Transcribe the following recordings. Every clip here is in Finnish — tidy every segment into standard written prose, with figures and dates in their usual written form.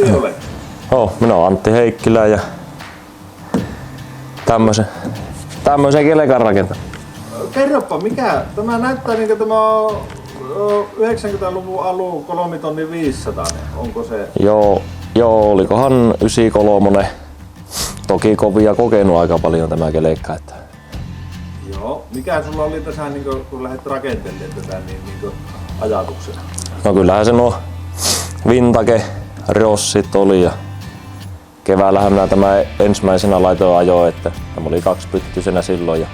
nimi olet? Minä olen Antti Heikkilä ja tämmösen kelekan rakentanut. Kerropa, mikä? Tämä näyttää niin kuin tämä on 90-luvun alun 3 500. Onko se? Joo, olikohan 93. Toki kovia kokenut aika paljon tämä kelekka. Että... Joo. Mikä sulla oli tässä, niin kun lähdet rakentelemaan tätä niin ajatuksena? No kyllähän se nuo vintage rossit oli ja keväällähän minä tämä ensimmäisenä laitoin ajoin, että tämä oli 2-pyttyisenä silloin ja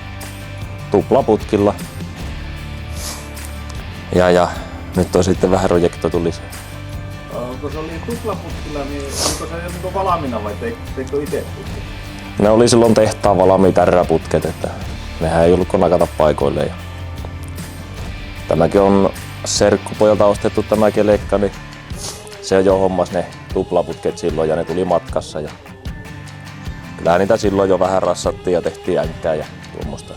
tuplaputkilla. Ja nyt on sitten vähän projekto tuli se. Kun se oli tuplaputkilla, niin oliko se jo niin valmiina vai teikö itse putket? Ne oli silloin tehtaan valmiita räputket, että nehän ei ollut kun nakata paikoilleen. Ja tämäkin on serkkupojalta ostettu tämä kelekka, niin se jo hommas ne tuplaputket silloin ja ne tuli matkassa. Ja kyllähän niitä silloin jo vähän rassattiin ja tehtiin änkkää ja tuommoista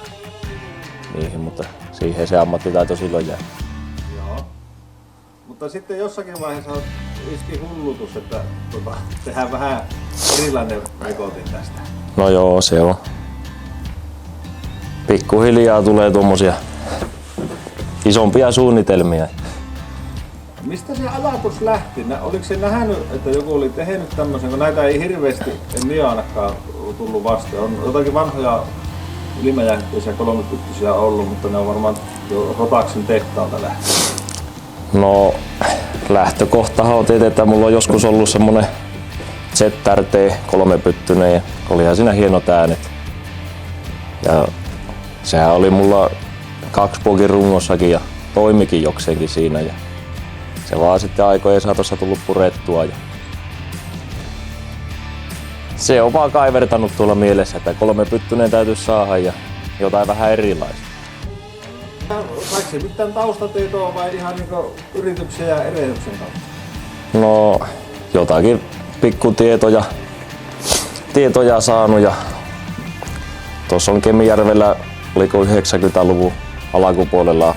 niihin, mutta siihen se ammattitaito silloin jäi. Joo. Mutta sitten jossakin vaiheessa iski hullutus, että tehdään vähän erilainen rekotin tästä. No joo, se on. Pikkuhiljaa tulee tuommoisia isompia suunnitelmia. Mistä se ajatus lähti? Oliko se nähnyt, että joku oli tehnyt tämmöisen, kun näitä ei hirveästi, en minä ainakaan tullut vastaan. On jotakin vanhoja ylimäjähtöisiä 3-pyttyisiä ollut, mutta ne on varmaan jo Rotaksen tehtaalta lähtenyt. No lähtökohtahan on tietenkin, että mulla on joskus ollut semmonen ZRT 3-pyttyinen ja olihan siinä hienot äänet. Ja sehän oli mulla 2-puokin rungossakin ja toimikin jokseenkin siinä. Ja se vaan sitten aikojen saatossa tullut purettua. Ja se on vaan kaivertanut tuolla mielessä, että 3-pyttyinen täytyisi saada ja jotain vähän erilaista. Saiko se mitään taustatietoa vai ihan niinku yrityksen ja erehyksen kautta? No jotakin pikkutietoja saanut ja tuossa on Kemijärvellä, oliko 90-luvun alkupuolella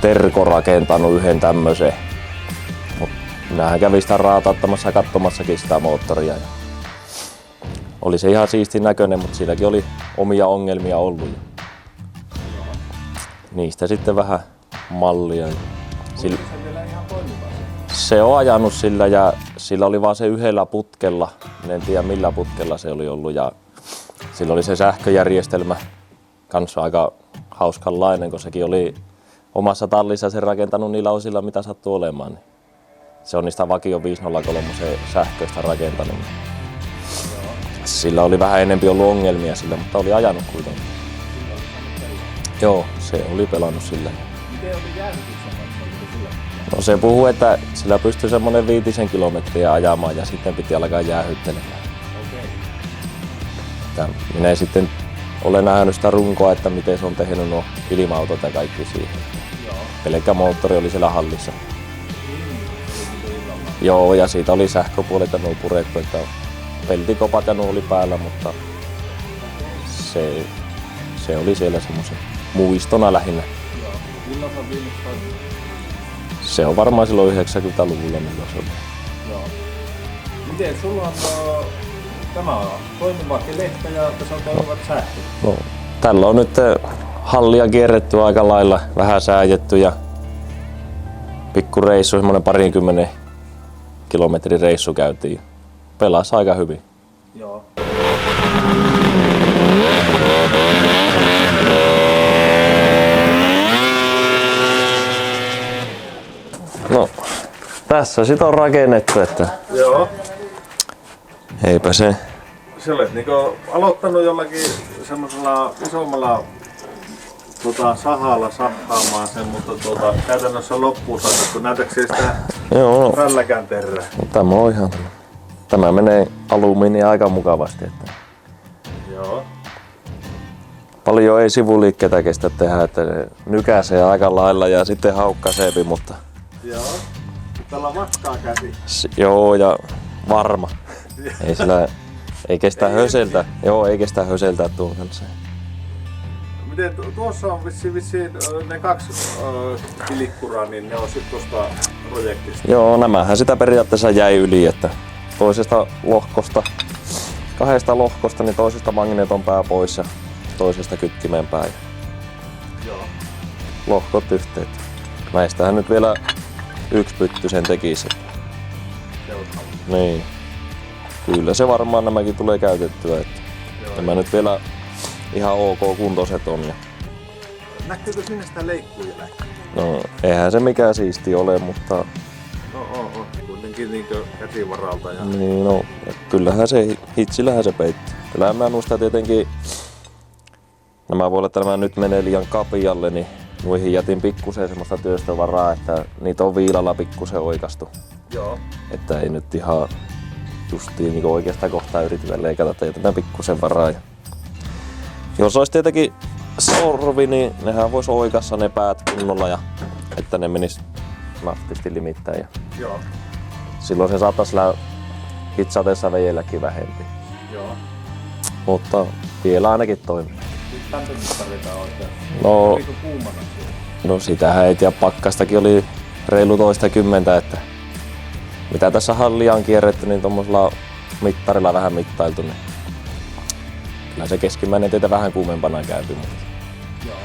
Terko rakentanut yhden tämmöisen. Minähän kävin sitä raatauttamassa ja katsomassakin sitä moottoria. Ja oli se ihan siistin näköinen, mutta silläkin oli omia ongelmia ollut. Niistä sitten vähän mallia. Se on ajanut sillä ja sillä oli vaan se yhdellä putkella. En tiedä millä putkella se oli ollut. Ja sillä oli se sähköjärjestelmä kanssa aika hauskanlainen, kun sekin oli omassa tallissa sen rakentanut niillä osilla, mitä sattuu olemaan. Se on niistä vakio 503 sähköistä rakentanut. Sillä oli vähän enempi ollut ongelmia sillä, mutta oli ajanut kuitenkin. Joo, se oli pelannut sillä. Miten oli jäähdytyksen kanssa? No se puhuu, että sillä pystyi semmonen 5 kilometriä ajamaan ja sitten piti alkaa jäähyttelemään. Okei. Minä sitten olen nähnyt sitä runkoa, että miten se on tehnyt nuo ilma-autot ja kaikki siihen. Joo. Pelkkä moottori oli siellä hallissa. Joo, ja siitä oli sähköpuolet ja nuo purettu, että peltikopat ja nuo oli päällä, mutta se oli siellä semmoisen muistona lähinnä. Joo. Milloin sä viimeksi toiminut? Se on varmaan silloin 90-luvulla milloin se oli. Joo. Miten sulla on tämä on toimiva kelekka ja tässä on toimivat sähköt? No, tällä on nyt hallia kierretty aika lailla, vähän sääjetty ja pikku reissu, semmoinen 20 kilometrin reissu käytiin. Pelasi aika hyvin. Joo. No, tässä sit on rakennettu, että Joo. eipä se. Sä olet niinku aloittanut jollakin semmoisella isommalla sahalla sahaamaan sen, mutta käytännössä loppuun saatettu. Näytätkö sitä Joo, tälläkään terää? tämä on ihan tämä menee alumiiniin aika mukavasti. Että Joo. paljon ei sivuliikkeitä kestä tehdä, että ne nykäisee aika lailla ja sitten haukkaseepi, mutta Joo. Tällä on vakkaa käsi. joo ja varma. Ei sillä ei kestä höseltä. Joo, ei kestä höseltää tuon kanssa. Miten tuossa on vissiin ne 2 kilikkuraa, niin ne on sitten tuosta projektista? Joo, nämähän sitä periaatteessa jäi yli, että toisesta lohkosta, 2 lohkosta, niin toisesta magneeton pää pois ja toisesta kytkimen pää. Joo. Lohkot yhteen. Näistähän nyt vielä 1 pytty sen tekisi. Niin. Kyllä se varmaan nämäkin tulee käytettyä. Että nämä nyt vielä ihan ok kuntoiset on. Näkyykö sinne sitä leikkuja? No, eihän se mikään siisti ole, mutta... No, kuitenkin niinkö käsivaralta. Ja... Niin, no, kyllähän se, hitsillähän se peitti. Kyllähän mä muistan tietenkin, nämä voi olla, että nämä nyt menee liian kapialle, niin noihin jätin pikkusen semmoista työstövaraa, että niitä on viilalla pikkusen oikastu. Joo. Että ei nyt ihan justiin niin oikeasta kohtaa yritetä leikata, että jätetään pikkusen varaa. Jos olisi tietenkin sorvi, niin nehän vois oikassa ne päät kunnolla, ja että ne menis naftisti limittäin. Joo. Silloin se saattaisi hitsateessa vejelläkin vähempi. Joo. Mutta vielä ainakin toimii. Nyt lämpimistä tarvitaan oikein. No, Oliko kuumana siellä? no sitähän ei tiedä, pakkastakin oli reilu 20, että mitä tässä hallia on kierretty, niin tommosella mittarilla vähän mittailtu, niin kyllä se keskimmäinen teitä vähän kuumempana käyty, mutta Joo.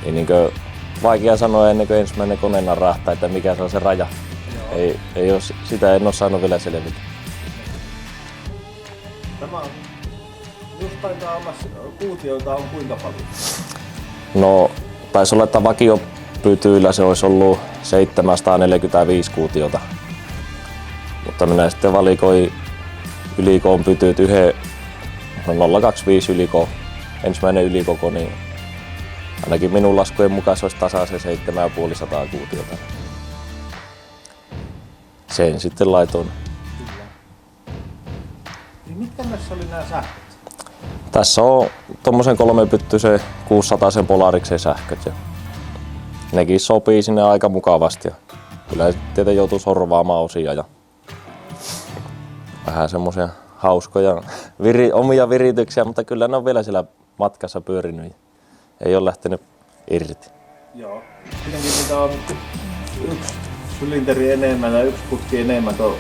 ei niinkö vaikea sanoa ennen kuin ensimmäinen kone narahtaa, että mikä se on se raja. Ei ole, sitä en ole saanut vielä selvitä. Tämä on, just taitaa olla, kuutioita on kuinka paljon? No, taisi olla, että vakiopytyillä se olisi ollut 745 kuutiota. Mutta minä sitten valikoin ylikoon pytyt no 025 yliko, ensimmäinen ylikoko, niin ainakin minun laskujen mukaan se olisi tasaisen 750 kuutiota. Sen sitten laitoin. Kyllä. Niin mitkä näissä oli nämä sähköt? Tässä on tommosen 3-pyttyisen 600 Polariksen sähköt. Ja nekin sopii sinne aika mukavasti. Ja kyllä tietenkin joutuu sorvaamaan osia ja vähän semmosia hauskoja omia virityksiä, mutta kyllä ne on vielä siellä matkassa pyörinyt. Ei ole lähtenyt irti. Joo. Siinäkin niitä on 1 sylinteri enemmän ja 1 putki enemmän tuon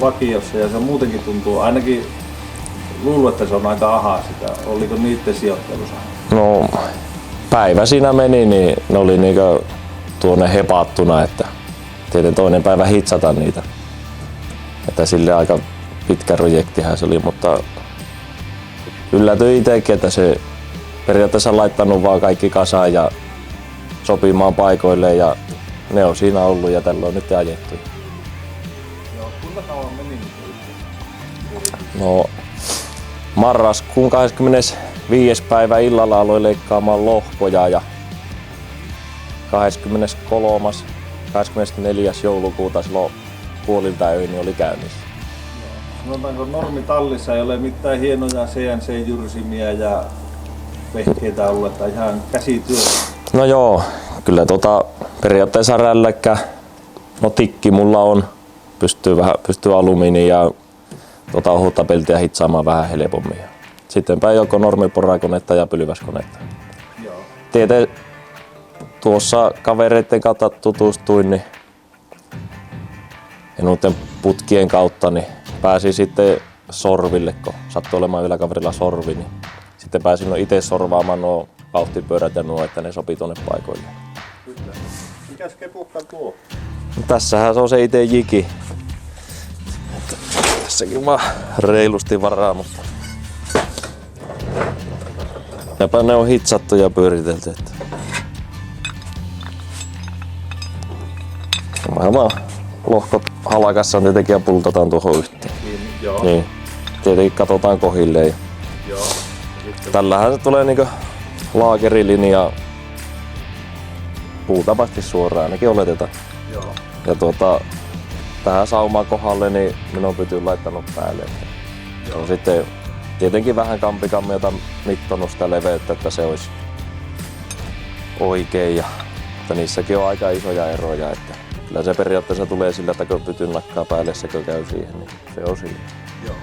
vakiossa ja se muutenkin tuntuu, ainakin luulen, että se on aika ahaa sitä. Oliko niiden sijoittelussa? No, päivä siinä meni, niin ne oli niinkö tuonne hepattuna, että tietenkin toinen päivä hitsata niitä. Että sille aika pitkä projektihan se oli, mutta yllätyin itsekin, että se periaatteessa on laittanut vaan kaikki kasaan ja sopimaan paikoille ja ne on siinä ollut ja tällä on nyt ajettu. Joo, kuinka kauan meni nyt? No, marraskuun 25. päivä illalla aloin leikkaamaan lohkoja ja 23. 24. joulukuuta silloin puolilta öin oli käynnissä. Sanotaanko normitallissa ei ole mitään hienoja CNC-jyrsimiä ja vehkeitä ollut, että ihan käsityö. No joo, kyllä periaatteessa rälläkkä, no tikki mulla on, pystyy alumiini ja ohutta peltiä hitsaamaan vähän helpommin. Sittenpä joko normiporakonetta ja pylväskonetta. Joo. Tieteen tuossa kavereiden kautta tutustuin, niin ja noiden putkien kautta niin pääsin sitten sorville, kun sattui olemaan yllä kaverilla sorvi, niin sitten pääsin itse sorvaamaan nuo vauhtipyörät ja nuo, että ne sopii tuonne paikoille. Kyllä. Mikäs kepukka tuo? No, tässähän se on se itse jiki. Tässäkin vaan reilusti varaa, mutta näpä ne on hitsattu ja pyöritelty. Vähän vaan lohkot halakassa on tietenkin ja pultataan tuohon yhteen. Joo. Niin. Tietenkin katsotaan kohilleen. Joo. Tällähän se tulee niinku laakerilinja puutapasti suoraan, ainakin oletetaan. Joo. Ja tähän saumaan kohdalle niin minun on pyty laittanut päälle. Se on sitten tietenkin vähän kampikammiota mittonut sitä leveyttä, että se olisi oikein. Ja, että niissäkin on aika isoja eroja. Että kyllä se periaatteessa tulee sillä, että kun pytyn nakkaa päälle, se käy siihen, niin se on siinä. Joo.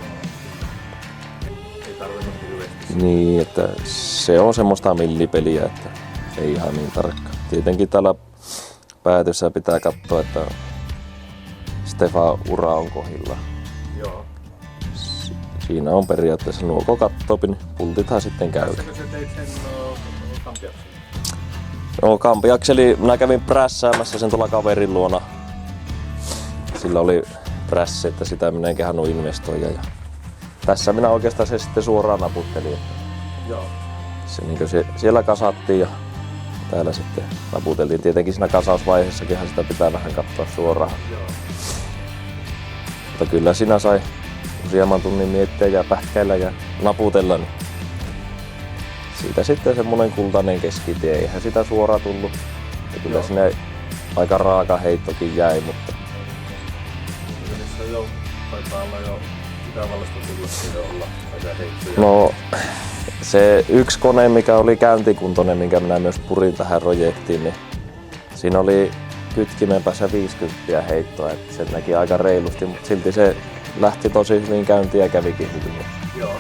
tarvinnut hirveästi. Niin, että se on semmoista millipeliä, että ei ihan niin tarkka. Tietenkin täällä päätössä pitää katsoa, että Stefan ura on kohdilla. Joo. Siinä on periaatteessa nuo kattopin, niin pultithan sitten käy. Tässäkö sä teit sen kampiaksi? No kampiakseli, minä kävin prässäämässä sen tuolla kaverin luona. Sillä oli prässi, että sitä minä en kehannut investoida. Ja tässä minä oikeastaan se sitten suoraan naputtelin. Joo. Se, niin se siellä kasattiin ja täällä sitten naputeltiin. Tietenkin siinä kasausvaiheessakin sitä pitää vähän katsoa suoraan. Joo. Mutta kyllä siinä sai useamman tunnin miettiä ja pähkäillä ja naputella. Niin siitä sitten semmonen kultainen keskitie. Eihän sitä suoraan tullut. Ja kyllä sinne aika raaka heittokin jäi, mutta Niissä on jo, taitaa olla jo Itävallasta tullut siitä olla aika heittoja. no se yksi kone, mikä oli käyntikuntoinen, minkä minä myös purin tähän projektiin, niin siinä oli kytkimen päässä 50 heittoa, että sen näki aika reilusti, mutta silti se lähti tosi hyvin käyntiin ja kävikin hyvin. Joo.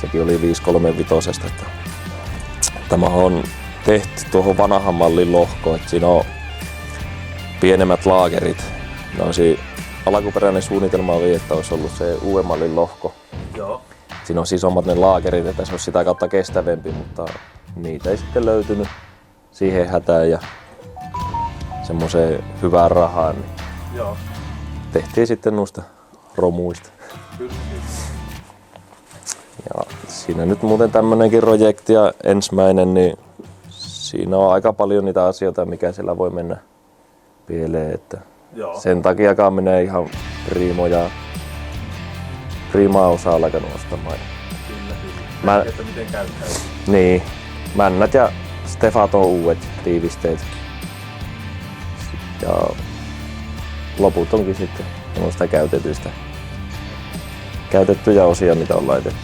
Sekin oli 535, että tämä on tehty tuohon vanhan mallin lohkoon, että siinä on pienemmät laakerit. Alkuperäinen suunnitelma oli, että olisi ollut se uuden mallin lohko. Joo. Siinä on isommat ne laakerit, että se olisi sitä kautta kestävämpi, mutta niitä ei sitten löytynyt siihen hätään ja semmoiseen hyvään rahaan. Niin Joo. tehtiin sitten noista romuista. Kyllä. Ja siinä nyt muuten tämmönenkin projekti ja ensimmäinen, niin siinä on aika paljon niitä asioita, mikä siellä voi mennä pieleen. Että Joo. sen takiakaan menee ihan priimaa osaa alkanut ostamaan. Kyllä. Että miten käyttäytyy. Niin, männät ja Stefat on uudet tiivisteet. Ja loput onkin sitten noista käytettyjä osia, mitä on laitettu.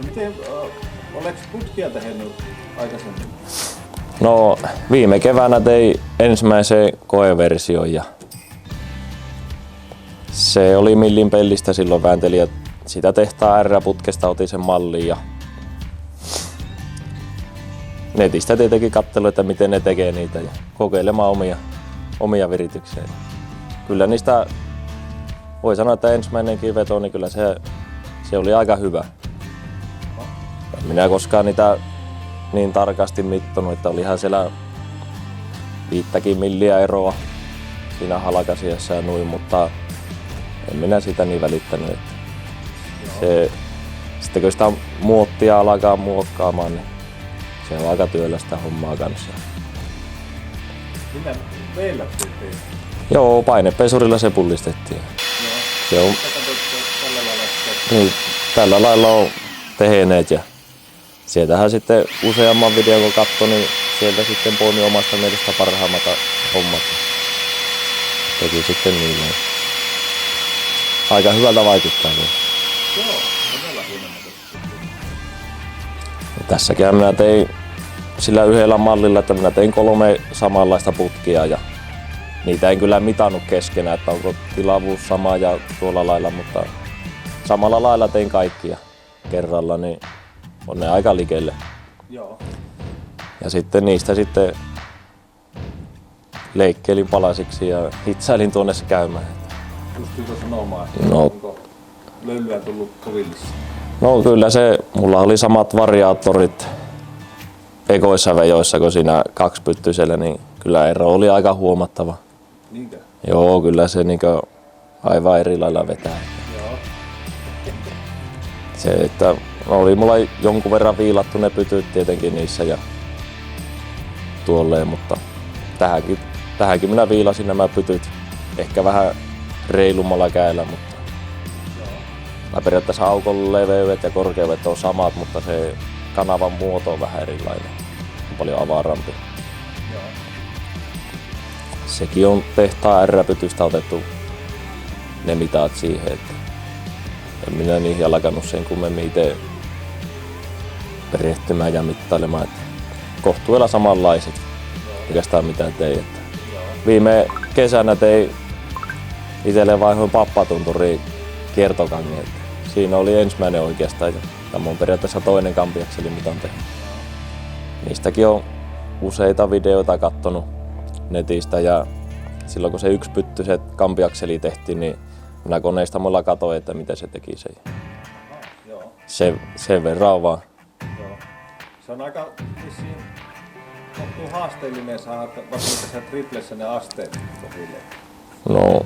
Miten, oletko putkia tehnyt aikaisemmin? No, viime keväänä tein ensimmäisen koeversion ja se oli millin pellistä silloin väänteli ja sitä tehtaan R-putkesta otin sen malliin ja netistä tietenkin katselin, että miten ne tekee niitä ja kokeilemaan omia virityksiä. Kyllä niistä voi sanoa, että ensimmäinenkin veto, niin kyllä se oli aika hyvä. Minä en koskaan niitä niin tarkasti mittonut, että olihan siellä 5 milliä eroa siinä halkasiassa ja noin, mutta en minä sitä niin välittänyt. Sitten kun sitä muottia alkaa muokkaamaan, niin se on aika työlästä hommaa kanssa. Minä meillä tehtiin. Joo, painepesurilla se pullistettiin. Se on, Tällä lailla niin, tällä lailla on tehneet ja sieltähän sitten useamman videon kun katsoi, niin sieltä sitten poimi omasta mielestä parhaimmat hommat. Teki sitten niille. Aika hyvältä vaikuttaa. Joo, todella hienonnäköisesti. Tässäkin minä tein sillä yhdellä mallilla, että minä tein 3 samanlaista putkia ja niitä en kyllä mitannut keskenään, että onko tilavuus sama ja tuolla lailla, mutta samalla lailla tein kaikkia kerralla, niin on ne aika likelle. Joo. Ja sitten niistä sitten leikkeilin palasiksi ja hitsailin tuonne käymään. Pystyykö sanomaan, että No. onko löylyä tullut kovillissa? No kyllä mulla oli samat variaattorit ekoissa vejoissa kuin siinä 2-pyttyisellä, niin kyllä ero oli aika huomattava. Niinkö? Joo, kyllä se niinkö aivan eri lailla vetää. Joo. Se, että oli mulla jonkun verran viilattu ne pytyt tietenkin niissä ja tuolleen, mutta tähänkin minä viilasin nämä pytyt ehkä vähän reilummalla kädellä, mutta periaatteessa aukon leveydet ja korkeudet on samat, mutta se kanavan muoto on vähän erilainen. paljon avarampi. Joo. Sekin on tehtaan R-pytystä otettu ne mitat siihen, että en minä niihin alkanut sen kummemmin itse perehtymään ja mittailemaan. Että kohtuudella samanlaiset, oikeastaan mitä tein. Että viime kesänä tein itselle vaihoin pappatunturiin kiertokangi. Siinä oli ensimmäinen oikeastaan ja tämä on periaatteessa toinen kampiakseli mitä on tehnyt. Niistäkin on useita videoita kattonut netistä ja silloin kun se yksi pytty se kampiakseli tehtiin, niin minä koneistamalla katsoin, että miten se teki sen. Sen verran vaan. Joo. Se on aika vissiin kohtuu haasteellinen saada varsinkin tässä triplessä ne asteet kohille. No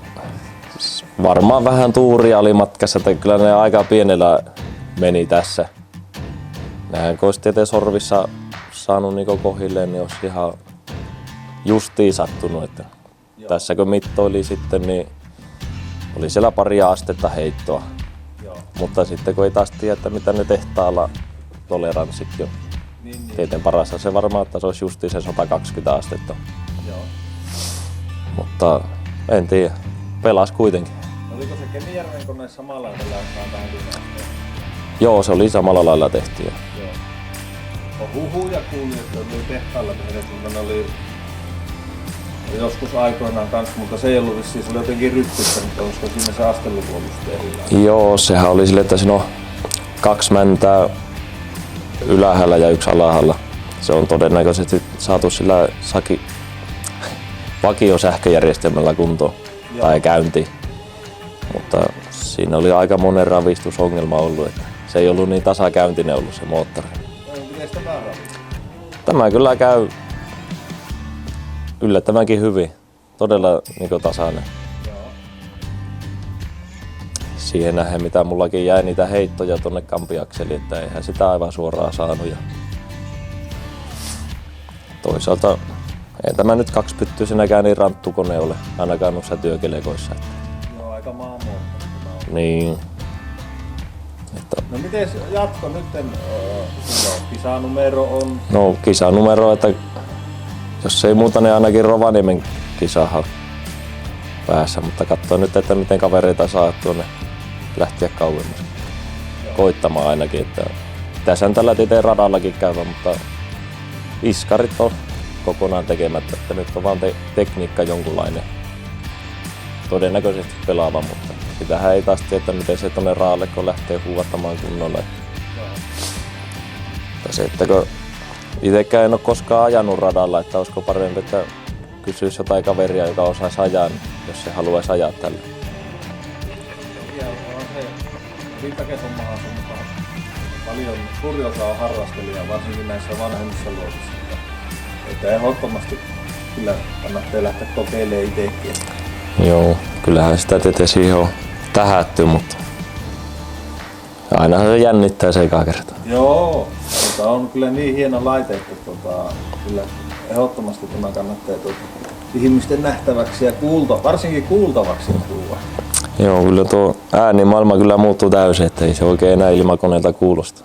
varmaan vähän tuuria oli matkassa, että kyllä ne aika pienellä meni tässä. Näin kun olisi tieteen sorvissa saanut niinku kohilleen, niin olisi ihan justiin sattunut. Että tässä kun mittoili sitten, niin oli siellä pari astetta heittoa. Joo. Mutta sitten kun ei taas tiedä, että mitä ne tehtaalla toleranssit on. Niin. Tieteen parassa se varmaan, että se olisi justiin se 120 astetta. Joo. Mutta en tiedä. Pelas kuitenkin. Oliko se Kemijärven kone samalla lailla vähän asteet? Joo, se oli samalla lailla tehty. Joo. On huhuja kuulin, että oli tehtaalla tehnyt, mutta ne oli joskus aikoinaan kanssa, mutta se ei ollut vissiin, se oli jotenkin ryttyssä, mutta olisiko siinä se asteluku ollut sitten erillään? Joo, sehän oli sille, että siinä on 2 mäntää ylhäällä ja 1 alhaalla. Se on todennäköisesti saatu sillä vakiosähköjärjestelmällä kuntoon tai käyntiin. Mutta siinä oli aika monen ravistusongelma ollut, että se ei ollut niin tasakäyntinen ollut se moottori. Miten sitä vähän ravistaa? Tämä kyllä käy yllättävänkin hyvin. Todella niin tasainen. Joo. Siihen nähden mitä mullakin jäi niitä heittoja tonne kampiakseliin, että eihän sitä aivan suoraan saanut. Ja toisaalta ei tämä nyt 2-pyttyisenäkään niin ranttukone ole, ainakaan noissa työkelekoissa. Joo, aika maamuotoista. Niin. Että, No miten jatko nyt? Sulla kisanumero on. no kisanumero, että jos ei muuta, niin ainakin Rovaniemen kisahan päässä, mutta katsoin nyt, että miten kavereita saa tuonne lähteä kauemmas. Koittamaan ainakin, että tässä tällä itse radallakin käyvä, mutta iskarit on kokonaan tekemättä, että nyt on vaan tekniikka jonkunlainen. Todennäköisesti pelaava, mutta sitähän ei taas tiedä, miten se tuonne raalle, kun lähtee huuvattamaan kunnolla. Se, että kun itsekään en ole koskaan ajanut radalla, että olisiko parempi, että kysyisi jotain kaveria, joka osaisi ajaa, jos se haluaisi ajaa tällä. Ja on se viitakesommahan se mukaan. Paljon suuri osa on harrastelijaa, varsinkin näissä vanhemmissa luokissa. Että ehdottomasti kyllä kannattaa lähteä kokeilemaan itsekin. Joo, kyllähän sitä tietysti siihen on tähätty, mutta ainahan se jännittää se eka kertaa. Joo, mutta on kyllä niin hieno laite, että kyllä ehdottomasti tämä kannattaa ihmisten nähtäväksi ja varsinkin kuultavaksi tuoda. Joo, kyllä tuo äänimaailma kyllä muuttuu täysin, että ei se oikein enää ilmakoneelta kuulosta.